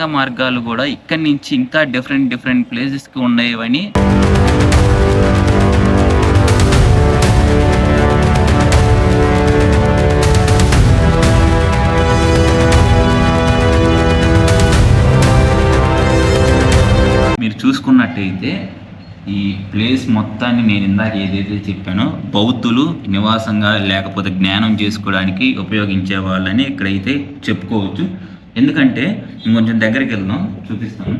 సొరంగ మార్గాలు కూడా ఇక్కడి నుంచి ఇంకా డిఫరెంట్ డిఫరెంట్ ప్లేసెస్కి ఉండేవని మీరు చూసుకున్నట్టయితే ఈ ప్లేస్ మొత్తాన్ని నేను ఇందాక ఏదైతే చెప్పానో బౌద్ధులు నివాసంగా లేకపోతే జ్ఞానం చేసుకోవడానికి ఉపయోగించే వాళ్ళని ఇక్కడైతే చెప్పుకోవచ్చు. ఎందుకంటే ఇంకొంచెం దగ్గరికి వెళ్దాం, చూపిస్తాను.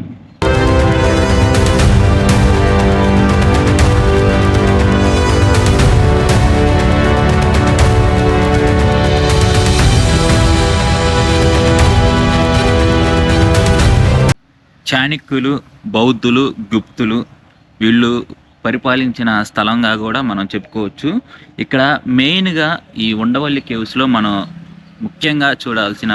చాణక్యులు, బౌద్ధులు, గుప్తులు వీళ్ళు పరిపాలించిన స్థలంగా కూడా మనం చెప్పుకోవచ్చు. ఇక్కడ మెయిన్గా ఈ ఉండవల్లి కేవ్స్లో మనం ముఖ్యంగా చూడాల్సిన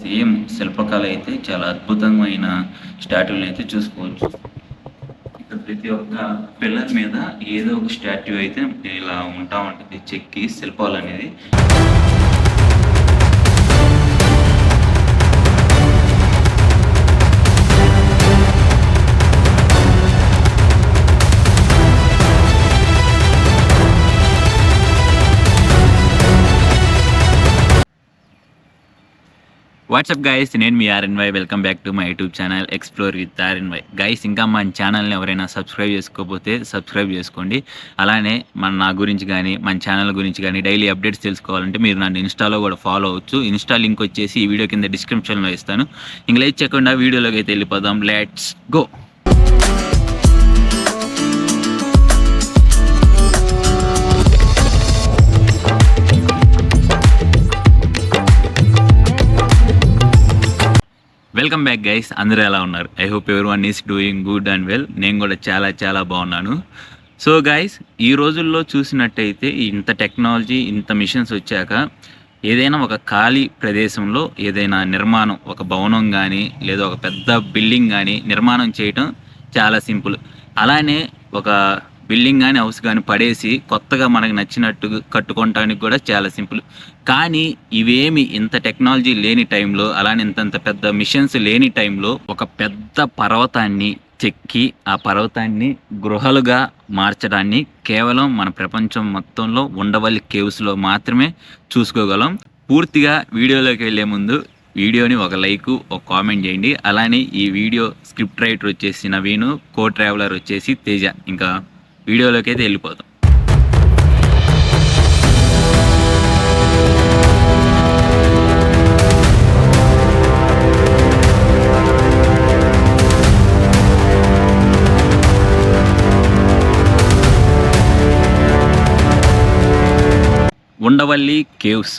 సేమ్ శిల్పకళ అయితే చాలా అద్భుతమైన స్టాట్యూలను అయితే చూసుకోవచ్చు. ప్రతి ఒక్క పిల్లర్ మీద ఏదో ఒక స్టాట్యూ అయితే ఇలా ఉంటా ఉంటుంది, చెక్కి శిల్పాలు అనేది. వాట్సాప్ గైస్, నేను మీ RNY. Welcome back to my YouTube channel explore with RNY. Guys, ఇంకా మన ఛానల్ని ఎవరైనా సబ్స్క్రైబ్ చేసుకోకపోతే సబ్స్క్రైబ్ చేసుకోండి. అలానే నా గురించి కానీ మన ఛానల్ గురించి కానీ డైలీ అప్డేట్స్ తెలుసుకోవాలంటే మీరు నన్ను ఇన్స్టాలో కూడా ఫాలో అవ్వచ్చు. ఇన్స్టా లింక్ వచ్చేసి ఈ వీడియో కింద డిస్క్రిప్షన్లో ఇస్తాను. ఇంక లేట్ చేయకుండా వీడియోలోకి అయితే వెళ్ళిపోదాం. Let's go. Welcome back guys, అందరూ ఎలా ఉన్నారు? ఐ హోప్ ఎవరి one is doing good and well. నేను కూడా చాలా చాలా బాగున్నాను. సో గైస్, ఈ రోజుల్లో చూసినట్టయితే ఇంత టెక్నాలజీ, ఇంత మిషన్స్ వచ్చాక ఏదైనా ఒక ఖాళీ ప్రదేశంలో ఏదైనా నిర్మాణం, ఒక భవనం కానీ లేదా ఒక పెద్ద బిల్డింగ్ కానీ నిర్మాణం చేయటం చాలా సింపుల్. అలానే ఒక బిల్డింగ్ కానీ హౌస్ కానీ పడేసి కొత్తగా మనకు నచ్చినట్టు కట్టుకోవటానికి కూడా చాలా సింపుల్. కానీ ఇవేమి ఇంత టెక్నాలజీ లేని టైంలో, అలానే ఇంతంత పెద్ద మిషన్స్ లేని టైంలో ఒక పెద్ద పర్వతాన్ని చెక్కి ఆ పర్వతాన్ని గృహాలుగా మార్చడాన్ని కేవలం మన ప్రపంచం మొత్తంలో ఉండవల్లి కేవ్స్లో మాత్రమే చూసుకోగలం. పూర్తిగా వీడియోలోకి వెళ్ళే ముందు వీడియోని ఒక లైక్, ఒక కామెంట్ చేయండి. అలానే ఈ వీడియో స్క్రిప్ట్ రైటర్ వచ్చేసి నవీను, కో ట్రావెలర్ వచ్చేసి తేజ. ఇంకా వీడియోలోకి అయితే వెళ్ళిపోతాం. ఉండవల్లి కేవ్స్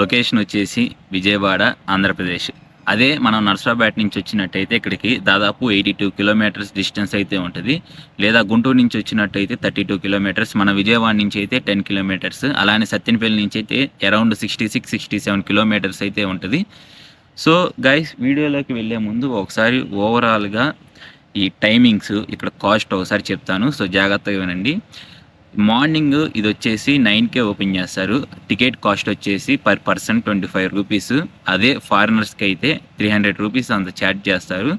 లొకేషన్ వచ్చేసి విజయవాడ, ఆంధ్రప్రదేశ్. అదే మనం నర్సరాబాద్ నుంచి వచ్చినట్టయితే ఇక్కడికి దాదాపు 82 కిలోమీటర్స్ డిస్టెన్స్ అయితే ఉంటుంది. లేదా గుంటూరు నుంచి వచ్చినట్టయితే 32 కిలోమీటర్స్, మన విజయవాడ నుంచి అయితే 10 కిలోమీటర్స్, అలానే సత్యనపల్లి నుంచి అయితే అరౌండ్ 66-67 కిలోమీటర్స్ అయితే ఉంటుంది. సో గైస్, వీడియోలోకి వెళ్ళే ముందు ఒకసారి ఓవరాల్గా ఈ టైమింగ్స్, ఇక్కడ కాస్ట్ ఒకసారి చెప్తాను. సో జాగ్రత్తగా వినండి. మార్నింగ్ ఇది వచ్చేసి 9కే ఓపెన్ చేస్తారు. టికెట్ కాస్ట్ వచ్చేసి పర్ పర్సన్ 25 రూపీస్. అదే ఫారినర్స్కి అయితే 300 రూపీస్ అంత ఛార్జ్ చేస్తారు.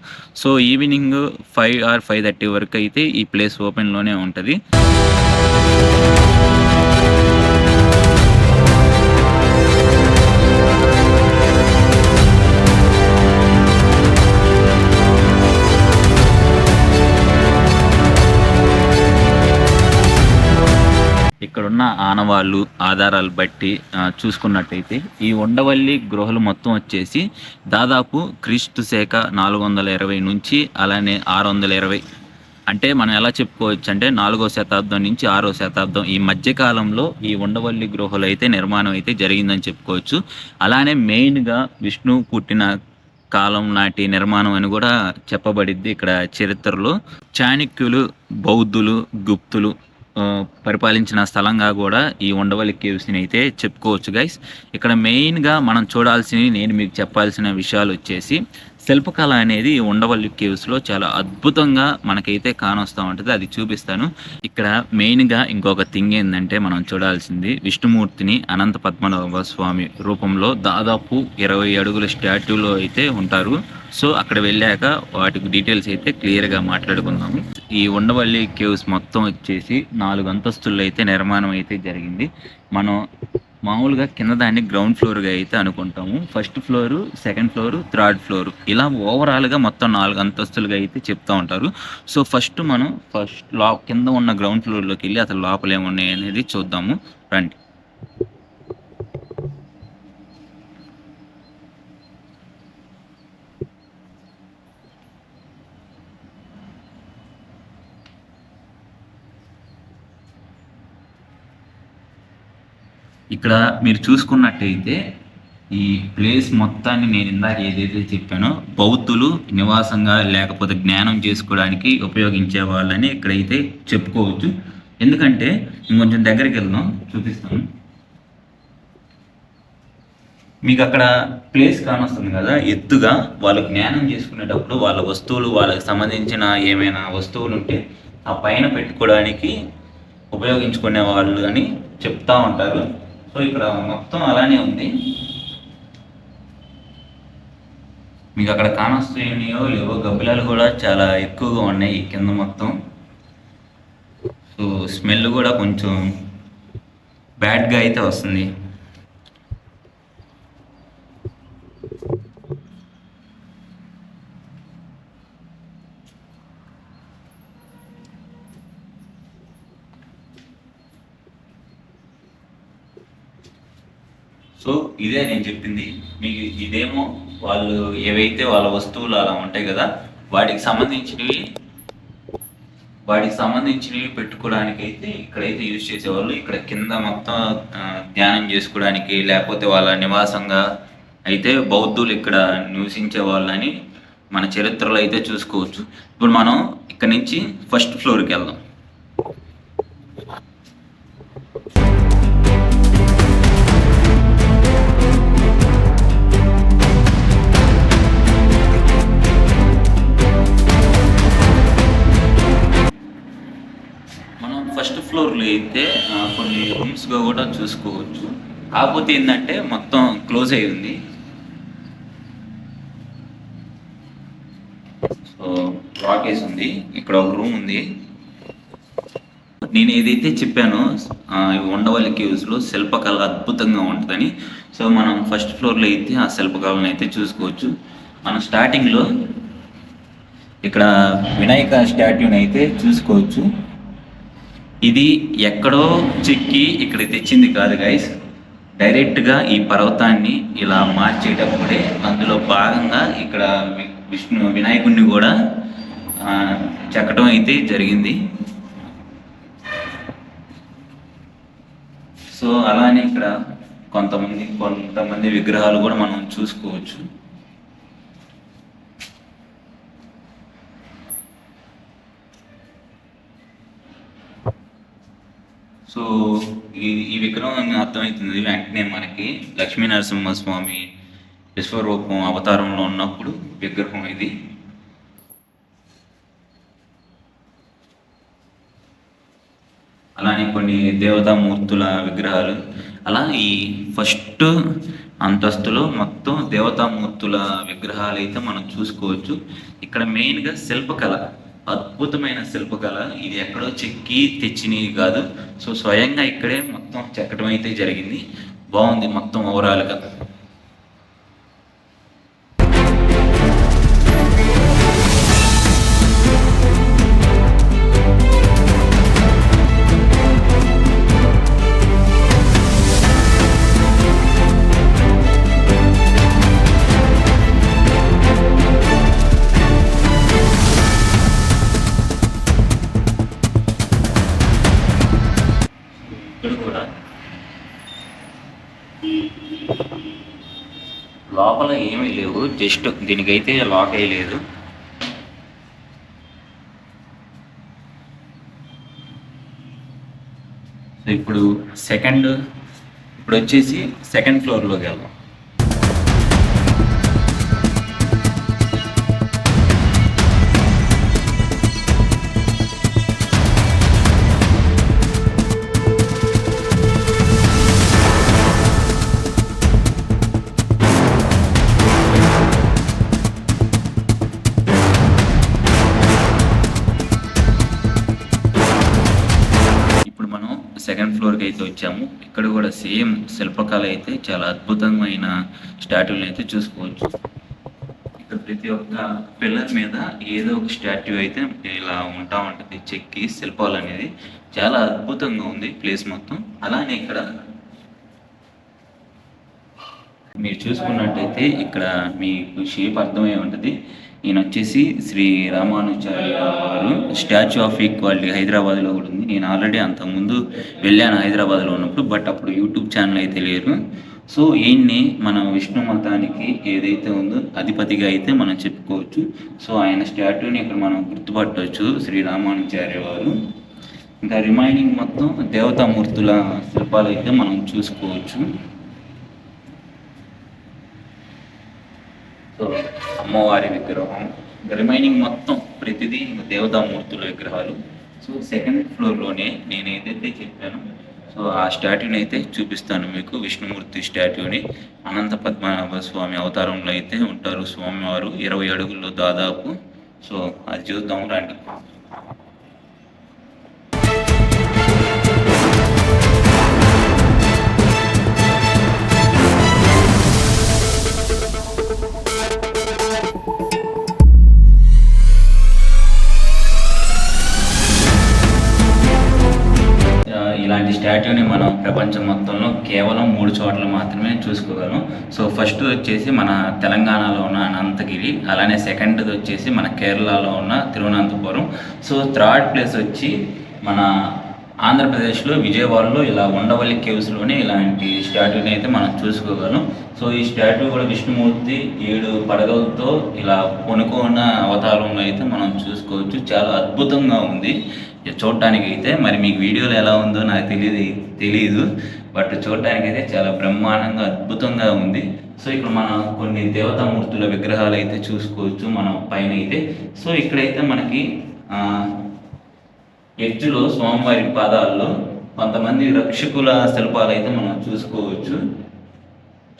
సో ఈవినింగ్ 5 or 5:30 వరకు అయితే ఈ ప్లేస్ ఓపెన్లోనే ఉంటుంది. ఇక్కడున్న ఆనవాళ్ళు, ఆధారాలు బట్టి చూసుకున్నట్టయితే ఈ ఉండవల్లి గృహలు మొత్తం వచ్చేసి దాదాపు క్రీస్తు శక 420 నుంచి అలానే 620, అంటే మనం ఎలా చెప్పుకోవచ్చు అంటే 4వ శతాబ్దం నుంచి 6వ శతాబ్దం ఈ మధ్యకాలంలో ఈ ఉండవల్లి గృహలు అయితే నిర్మాణం అయితే జరిగిందని చెప్పుకోవచ్చు. అలానే మెయిన్గా విష్ణు పుట్టిన కాలం నాటి నిర్మాణం అని కూడా చెప్పబడిద్ది ఇక్కడ చరిత్రలో. చాణక్యులు, బౌద్ధులు, గుప్తులు పరిపాలించిన స్థలంగా కూడా ఈ ఉండవల్లి కేవ్స్ని అయితే చెప్పుకోవచ్చు గైస్. ఇక్కడ మెయిన్గా మనం చూడాల్సినవి, నేను మీకు చెప్పాల్సిన విషయాలు వచ్చేసి శిల్పకళ అనేది ఉండవల్లి కేవ్స్‌లో చాలా అద్భుతంగా మనకైతే కానొస్తా ఉంటది. అది చూపిస్తాను. ఇక్కడ మెయిన్‌గా ఇంకొక థింగ్ ఏందంటే మనం చూడాల్సింది విష్ణుమూర్తిని అనంత పద్మనాభ స్వామి రూపంలో దాదాపు 20 అడుగుల స్టాట్యూలో అయితే ఉంటారు. సో, అక్కడ వెళ్ళాక వాటికి డీటెయిల్స్ అయితే క్లియర్‌గా మాట్లాడుకుందాము. ఈ ఉండవల్లి కేవ్స్ మొత్తం వచ్చేసి 4 అంతస్తుల్లో అయితే నిర్మాణం అయితే జరిగింది. మనం మామూలుగా కింద దాన్ని గ్రౌండ్ ఫ్లోర్‌గా అయితే అనుకుంటాము. First floor, second floor, third floor ఇలా ఓవరాల్‌గా మొత్తం 4 అంతస్తులుగా అయితే చెప్తా ఉంటారు. సో, మనం కింద ఉన్న గ్రౌండ్ ఫ్లోర్‌లోకెళ్ళి అసలు లోపల ఏమున్నాయనేది చూద్దాము రండి. ఇక్కడ మీరు చూసుకున్నట్టయితే ఈ ప్లేస్ మొత్తాన్ని నేను ఇందాక ఏదైతే చెప్పానో బౌద్ధులు నివాసంగా లేకపోతే జ్ఞానం చేసుకోవడానికి ఉపయోగించే వాళ్ళని ఇక్కడైతే చెప్పుకోవచ్చు. ఎందుకంటే ఇంకొంచెం దగ్గరికి వెళ్దాం చూపిస్తాను. మీకు అక్కడ ప్లేస్ కానొస్తుంది కదా ఎత్తుగా వాళ్ళు జ్ఞానం చేసుకునేటప్పుడు వాళ్ళ వస్తువులు వాళ్ళకి సంబంధించిన ఏమైనా వస్తువులు ఉంటే ఆ పైన పెట్టుకోవడానికి ఉపయోగించుకునే వాళ్ళు అని చెప్తా ఉంటారు. సో ఇక్కడ మొత్తం అలానే ఉంది. మీకు అక్కడ కానొస్తున్నాయో లేవో గబ్బిలాలు కూడా చాలా ఎక్కువగా ఉన్నాయి కింద మొత్తం. సో స్మెల్ కూడా కొంచెం బ్యాడ్గా అయితే వస్తుంది. సో ఇదే నేను చెప్పింది మీకు. ఇదేమో వాళ్ళు ఏవైతే వాళ్ళ వస్తువులు అలా ఉంటాయి కదా వాటికి సంబంధించినవి పెట్టుకోవడానికి అయితే ఇక్కడైతే యూజ్ చేసేవాళ్ళు. ఇక్కడ కింద మొత్తం ధ్యానం చేసుకోవడానికి లేకపోతే వాళ్ళ నివాసంగా అయితే బౌద్ధులు ఇక్కడ నివసించే వాళ్ళని మన చరిత్రలో అయితే చూసుకోవచ్చు. ఇప్పుడు మనం ఇక్కడ నుంచి ఫస్ట్ ఫ్లోర్కి వెళ్దాం. ఫస్ట్ ఫ్లోర్లో అయితే కొన్ని రూమ్స్గా కూడా చూసుకోవచ్చు. కాకపోతే ఏంటంటే మొత్తం క్లోజ్ అయి ఉంది. సో లాక్ వేసి ఉంది. ఇక్కడ ఒక రూమ్ ఉంది. నేను ఏదైతే చెప్పానో ఉండవల్లి కేవ్స్లో శిల్పకళ అద్భుతంగా ఉంటుందని. సో మనం ఫస్ట్ ఫ్లోర్లో అయితే ఆ శిల్పకళను అయితే చూసుకోవచ్చు. మనం స్టార్టింగ్లో ఇక్కడ వినాయక స్టాట్యూని అయితే చూసుకోవచ్చు. ఇది ఎక్కడో చెక్కి ఇక్కడ తెచ్చింది కాదు గైస్. డైరెక్ట్గా ఈ పర్వతాన్ని ఇలా మార్చేటప్పుడే అందులో భాగంగా ఇక్కడ వినాయకుడిని కూడా చెక్కడం అయితే జరిగింది. సో అలానే ఇక్కడ కొంతమంది విగ్రహాలు కూడా మనం చూసుకోవచ్చు. సో ఈ విగ్రహం అర్థమవుతుంది వెంటనే మనకి లక్ష్మీ నరసింహస్వామి విశ్వరూపం అవతారంలో ఉన్నప్పుడు విగ్రహం ఇది. అలానే కొన్ని దేవతామూర్తుల విగ్రహాలు. అలా ఈ ఫస్ట్ అంతస్తులో మొత్తం దేవతామూర్తుల విగ్రహాలు అయితే మనం చూసుకోవచ్చు. ఇక్కడ మెయిన్గా శిల్పకళ, అద్భుతమైన శిల్పకళ. ఇది ఎక్కడో చెక్కి తెచ్చినవి కాదు. సో స్వయంగా ఇక్కడే మొత్తం చెక్కడం అయితే జరిగింది. బాగుంది మొత్తం ఓవరాల్గా. లోపల ఏమీ లేవు, జస్ట్ దీనికైతే లాక్ అయ్యలేదు. ఇప్పుడు వచ్చేసి సెకండ్ ఫ్లోర్లోకి వెళ్దాం. ఫ్లోర్కి అయితే వచ్చాము. ఇక్కడ కూడా సేమ్ శిల్పకళ అయితే చాలా అద్భుతమైన స్టాట్యూలను అయితే చూసుకోవచ్చు. ఇక్కడ ప్రతి ఒక్క పిల్లర్ మీద ఏదో ఒక స్టాట్యూ అయితే ఇలా ఉంటా ఉంటుంది, చెక్కి శిల్పాలు అనేది చాలా అద్భుతంగా ఉంది ప్లేస్ మొత్తం. అలానే ఇక్కడ మీరు చూసుకున్నట్టయితే ఇక్కడ మీకు షేప్ అర్థమై ఉంటుంది. ఈయన వచ్చేసి శ్రీ రామానుజాచార్య గారు స్టాచ్యూ ఆఫ్ ఈక్వాలిటీ హైదరాబాద్లో కూడా ఉంది. నేను ఆల్రెడీ అంతకుముందు వెళ్ళాను హైదరాబాద్లో ఉన్నప్పుడు, బట్ అప్పుడు యూట్యూబ్ ఛానల్ అయితే లేరు. సో ఈయన్ని మన విష్ణు మతానికి ఏదైతే ఉందో అధిపతిగా అయితే మనం చెప్పుకోవచ్చు. సో ఆయన స్టాట్యూని ఇక్కడ మనం గుర్తుపట్టవచ్చు, శ్రీ రామానుజాచార్య వారు. ఇంకా రిమైనింగ్ మొత్తం దేవతామూర్తుల శిల్పాలు అయితే మనం చూసుకోవచ్చు. సో అమ్మవారి విగ్రహం, రిమైనింగ్ మొత్తం ప్రతిదీ దేవతామూర్తుల విగ్రహాలు. సో సెకండ్ ఫ్లోర్లోనే నేను ఏదైతే చెప్పానో సో ఆ స్టాట్యూని అయితే చూపిస్తాను మీకు, విష్ణుమూర్తి స్టాట్యూని. అనంత పద్మనాభ స్వామి అవతారంలో అయితే ఉంటారు స్వామివారు, 20 అడుగుల్లో దాదాపు. సో అది చూద్దాం రండి. ఇలాంటి స్టాట్యూని మనం ప్రపంచం మొత్తంలో కేవలం 3 చోట్ల మాత్రమే చూసుకోగలం. సో ఫస్ట్ వచ్చేసి మన తెలంగాణలో ఉన్న అనంతగిరి, అలానే సెకండ్ది వచ్చేసి మన కేరళలో ఉన్న తిరువనంతపురం. సో థర్డ్ ప్లేస్ వచ్చి మన ఆంధ్రప్రదేశ్లో విజయవాడలో ఇలా ఉండవల్లి కేవ్స్లోనే ఇలాంటి స్టాట్యూని అయితే మనం చూసుకోగలం. సో ఈ స్టాట్యూ కూడా విష్ణుమూర్తి 7 పడగలతో ఇలా కొనుక్కున్న అవతారంలో అయితే మనం చూసుకోవచ్చు. చాలా అద్భుతంగా ఉంది చూడటానికి అయితే. మరి మీకు వీడియోలో ఎలా ఉందో నాకు తెలియదు, బట్ చూడటానికి అయితే చాలా బ్రహ్మాండంగా అద్భుతంగా ఉంది. సో ఇక్కడ మనం కొన్ని దేవతామూర్తుల విగ్రహాలు అయితే చూసుకోవచ్చు మనం పైన అయితే. సో ఇక్కడైతే మనకి ఎడ్జ్లో స్వామివారి పాదాల్లో కొంతమంది రక్షకుల శిల్పాలు అయితే మనం చూసుకోవచ్చు.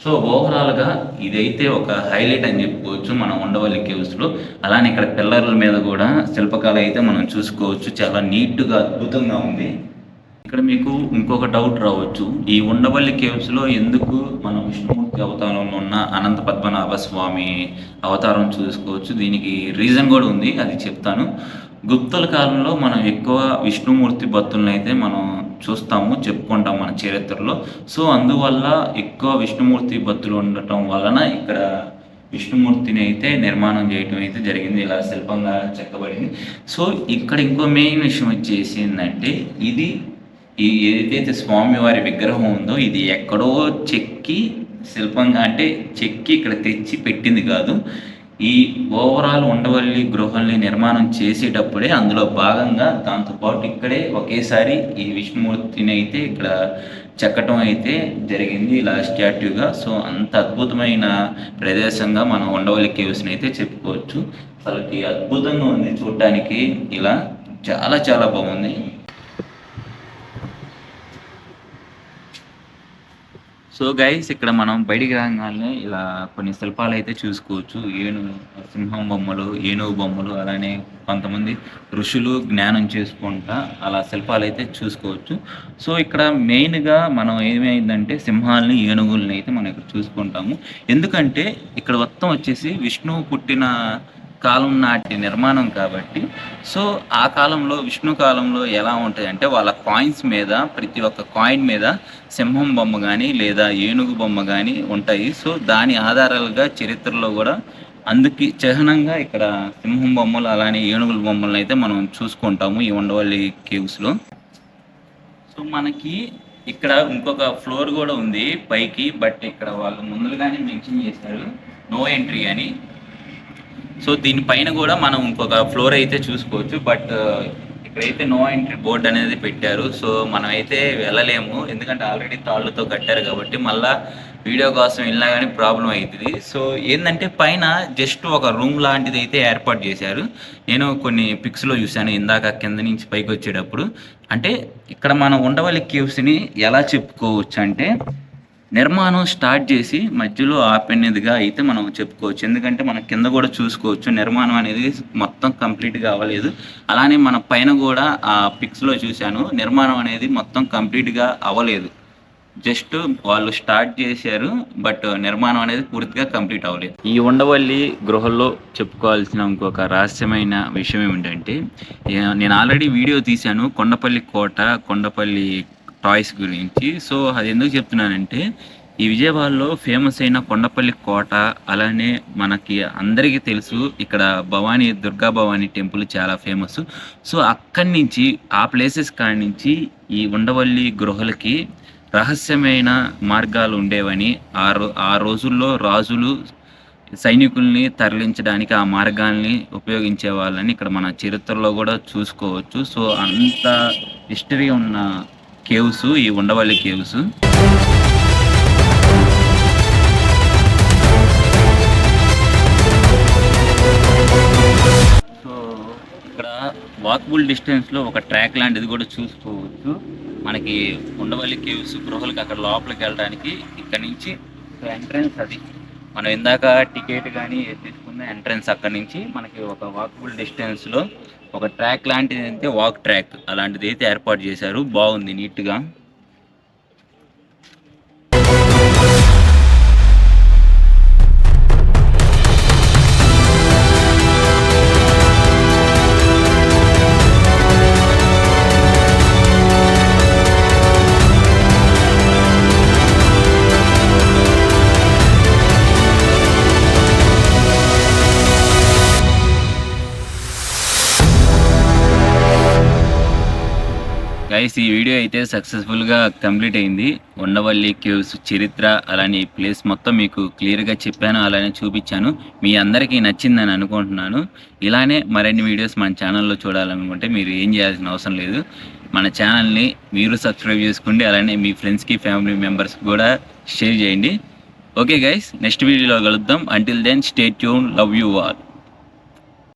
సో ఓవరాల్గా ఇదైతే ఒక హైలైట్ అని చెప్పుకోవచ్చు మన ఉండవల్లి కేవ్స్లో. అలానే ఇక్కడ పిల్లర్ల మీద కూడా శిల్పకళ అయితే మనం చూసుకోవచ్చు, చాలా నీట్గా అద్భుతంగా ఉంది. ఇక్కడ మీకు ఇంకొక డౌట్ రావచ్చు, ఈ ఉండవల్లి కేవ్స్లో ఎందుకు మనం విష్ణుమూర్తి అవతారంలో ఉన్న అనంత పద్మనాభ స్వామి అవతారం చూసుకోవచ్చు? దీనికి రీజన్ కూడా ఉంది, అది చెప్తాను. గుప్తుల కాలంలో మనం ఎక్కువ విష్ణుమూర్తి భక్తులను అయితే మనం చూస్తాము, చెప్పుకుంటాం మన చరిత్రలో. సో అందువల్ల ఎక్కువ విష్ణుమూర్తి భక్తులు ఉండటం వలన ఇక్కడ విష్ణుమూర్తిని అయితే నిర్మాణం చేయటం అయితే జరిగింది, ఇలా శిల్పంగా చెక్కబడింది. సో ఇక్కడ ఇంకో మెయిన్ విషయం వచ్చేసి ఏంటంటే, ఇది ఏదైతే స్వామివారి విగ్రహం ఉందో ఇది ఎక్కడో చెక్కి శిల్పంగా అంటే చెక్కి ఇక్కడ తెచ్చి పెట్టింది కాదు. ఈ ఓవరాల్ ఉండవల్లి గృహాల్ని నిర్మాణం చేసేటప్పుడే అందులో భాగంగా దాంతోపాటు ఇక్కడే ఒకేసారి ఈ విష్ణుమూర్తిని అయితే ఇక్కడ చెక్కటం అయితే జరిగింది ఇలా స్టాట్యూగా. సో అంత అద్భుతమైన ప్రదేశంగా మనం ఉండవల్లి కేవ్స్ని అయితే చెప్పుకోవచ్చు. అసలుకి అద్భుతంగా ఉంది చూడటానికి, ఇలా చాలా చాలా బాగుంది. సో గైస్ ఇక్కడ మనం బయటికి రాగానే ఇలా కొన్ని శిల్పాలు అయితే చూసుకోవచ్చు. సింహం బొమ్మలు, ఏనుగు బొమ్మలు, అలానే కొంతమంది ఋషులు జ్ఞానం చేసుకుంటా అలా శిల్పాలు అయితే చూసుకోవచ్చు. సో ఇక్కడ మెయిన్గా మనం ఏమైందంటే సింహాలని, ఏనుగుల్ని అయితే మనం ఇక్కడ చూసుకుంటాము. ఎందుకంటే ఇక్కడ మొత్తం వచ్చేసి విష్ణువు పుట్టిన కాలం నాటి నిర్మాణం కాబట్టి. సో ఆ కాలంలో విష్ణు కాలంలో ఎలా ఉంటాయి అంటే వాళ్ళ కాయిన్స్ మీద, ప్రతి ఒక్క కాయిన్ మీద సింహం బొమ్మ కానీ లేదా ఏనుగు బొమ్మ కానీ ఉంటాయి. సో దాని ఆధారాలుగా చరిత్రలో కూడా అందుకు చిహ్నంగా ఇక్కడ సింహం బొమ్మలు అలానే ఏనుగుల బొమ్మలను అయితే మనం చూసుకుంటాము ఈ ఉండవల్లి కేవ్స్లో. సో మనకి ఇక్కడ ఇంకొక ఫ్లోర్ కూడా ఉంది పైకి, బట్ ఇక్కడ వాళ్ళు ముందుగానే మెన్షన్ చేశారు నో ఎంట్రీ అని. సో దీనిపైన కూడా మనం ఇంకొక ఫ్లోర్ అయితే చూసుకోవచ్చు, బట్ ఇక్కడైతే నో ఎంట్రీ బోర్డ్ అనేది పెట్టారు. సో మనం అయితే వెళ్ళలేము, ఎందుకంటే ఆల్రెడీ తాళ్ళతో కట్టారు కాబట్టి మళ్ళీ వీడియో కోసం వెళ్ళినా కానీ ప్రాబ్లం అవుతుంది. సో ఏంటంటే పైన జస్ట్ ఒక రూమ్ లాంటిది అయితే ఏర్పాటు చేశారు. నేను కొన్ని పిక్స్లో చూశాను ఇందాక కింద నుంచి పైకి వచ్చేటప్పుడు. అంటే ఇక్కడ మనం ఉండవల్లి కేవ్స్ని ఎలా చెప్పుకోవచ్చు అంటే, నిర్మాణం స్టార్ట్ చేసి మధ్యలో ఆపనేదిగా అయితే మనం చెప్పుకోవచ్చు. ఎందుకంటే మనం కింద కూడా చూసుకోవచ్చు నిర్మాణం అనేది మొత్తం కంప్లీట్‌గా అవ్వలేదు. అలానే మన పైన కూడా ఆ పిక్స్‌లో చూశాను నిర్మాణం అనేది మొత్తం కంప్లీట్‌గా అవ్వలేదు. జస్ట్ వాళ్ళు స్టార్ట్ చేశారు. బట్ నిర్మాణం అనేది పూర్తిగా కంప్లీట్ అవ్వలేదు. ఈ ఉండవల్లి గృహల్లో చెప్పుకోవాల్సిన ఇంకొక రహస్యమైన విషయం ఏమిటంటే నేను ఆల్రెడీ వీడియో తీశాను కొండపల్లి కోట, కొండపల్లి టాయ్స్ గురించి. సో అది ఎందుకు చెప్తున్నానంటే ఈ విజయవాడలో ఫేమస్ అయిన కొండపల్లి కోట, అలానే మనకి అందరికీ తెలుసు ఇక్కడ భవానీ దుర్గా భవానీ టెంపుల్ చాలా ఫేమస్. సో అక్కడి నుంచి ఆ ప్లేసెస్ కాడి నుంచి ఈ ఉండవల్లి గృహలకి రహస్యమైన మార్గాలు ఉండేవని, ఆ రోజుల్లో రాజులు సైనికుల్ని తరలించడానికి ఆ మార్గాల్ని ఉపయోగించేవాళ్ళని ఇక్కడ మన చరిత్రలో కూడా చూసుకోవచ్చు. సో అంత హిస్టరీ ఉన్న కేవ్స్ ఈ ఉండవల్లి కేవ్స్. సో ఇక్కడ వాకబుల్ డిస్టెన్స్లో ఒక ట్రాక్ లాంటిది కూడా చూసుకోవచ్చు. మనకి ఉండవల్లి కేవ్స్ గృహలకి అక్కడ లోపలికి వెళ్ళడానికి ఇక్కడ నుంచి ఎంట్రన్స్ అది. మనం ఇందాక టికెట్ కానీ తీసుకున్న ఎంట్రన్స్ అక్కడి నుంచి మనకి ఒక వాకబుల్ డిస్టెన్స్లో ఒక ట్రాక్ లాంటిది అయితే వాక్ ట్రాక్ అలాంటిది అయితే ఏర్పాటు చేశారు. బాగుంది నీట్గా. గైస్ ఈ వీడియో అయితే సక్సెస్ఫుల్గా కంప్లీట్ అయింది. ఉండవల్లి కేవ్స్ చరిత్ర అలానే ఈ ప్లేస్ మొత్తం మీకు క్లియర్గా చెప్పాను, అలానే చూపించాను. మీ అందరికీ నచ్చిందని అనుకుంటున్నాను. ఇలానే మరిన్ని వీడియోస్ మన ఛానల్లో చూడాలనుకుంటే మీరు ఏం చేయాల్సిన అవసరం లేదు. మన ఛానల్ని మీరు సబ్స్క్రైబ్ చేసుకోండి, అలానే మీ ఫ్రెండ్స్కి ఫ్యామిలీ మెంబర్స్కి కూడా షేర్ చేయండి. ఓకే గైస్, నెక్స్ట్ వీడియోలో కలుద్దాం. Until then stay tune, love you all.